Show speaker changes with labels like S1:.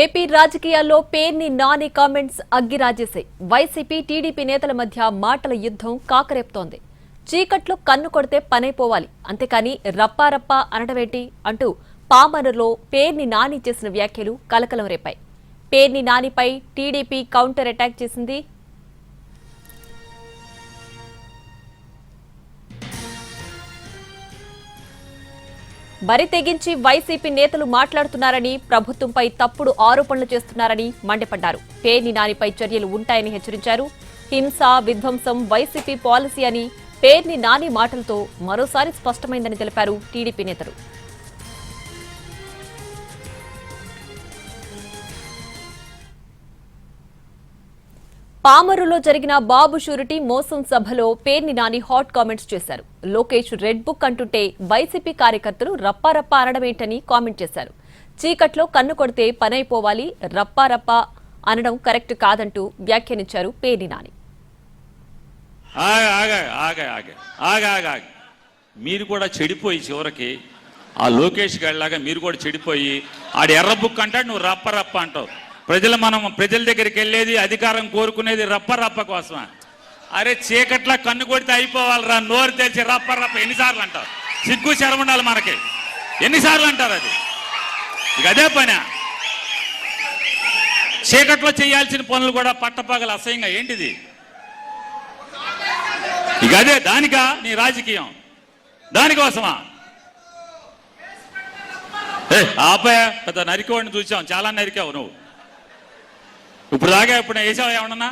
S1: AP రాజకీయాల్లో Perni Nani comments అగ్గిరాజేశాయి. YCP TDP నేతల మధ్య మాటల యుద్ధం కాకరేపుతోంది. చీకట్లో కన్ను కొడితే పనైపోవాలి, అంతేకాని రప్పారప్పా అనడమేంటి అంటూ పామరులో పేర్ని నాని చేసిన వ్యాఖ్యలు కలకలం రేపాయి. పేర్ని నానిపై టీడీపీ కౌంటర్ అటాక్ చేసింది. బరి తెగించి వైసీపీ నేతలు మాట్లాడుతున్నారని, ప్రభుత్వంపై తప్పుడు ఆరోపణలు చేస్తున్నారని మండిపడ్డారు. పేర్ని నానిపై చర్యలు ఉంటాయని హెచ్చరించారు. హింస, విధ్వంసం వైసీపీ పాలసీ అని పేర్ని నాని మాటలతో మరోసారి స్పష్టమైందని తెలిపారు టీడీపీ నేతలు. పామరులో జరిగిన బాబు షూరిటీ మోసం సభలో పేర్ని నాని హాట్ కామెంట్స్ చేశారు. లోకేష్ రెడ్ బుక్ అంటుంటే వైసీపీ కార్యకర్తలు రప్పారప్పా అనడమేంటని కామెంట్ చేశారు. చీకట్లో కన్ను కొడితే పనైపోవాలి, రప్పారప్పా అనడం కరెక్ట్ కాదంటూ వ్యాఖ్యానించారు పేర్ని నాని.
S2: మీరు కూడా చెడిపోయి చివరికి ఆ లోకేష్ గారిలాగా మీరు కూడా చెడిపోయి ఆడు ఎర్ర బుక్ అంటాడు, నువ్వు రప్ప అంటావు. మనం ప్రజల దగ్గరికి వెళ్ళేది, అధికారం కోరుకునేది రప్ప కోసమా? అరే చీకట్లా కన్ను కొడితే అయిపోవాలరా, నోరు తెరిచి రప్ప ఎన్నిసార్లు అంటారు? సిగ్గు శరం ఉండాలి మనకి. ఎన్నిసార్లు అంటారు? అది ఇక అదే పని. చీకట్లో చేయాల్సిన పనులు కూడా పట్టపగల అసహ్యంగా ఏంటిది? ఇక అదే దానికా నీ రాజకీయం? దానికోసమా? ఆపయ పెద్ద నరికోడిని చూసాం, చాలా నరికావు నువ్వు. ఇప్పుడు దాకా ఇప్పుడు వేసావు ఏమన్నా?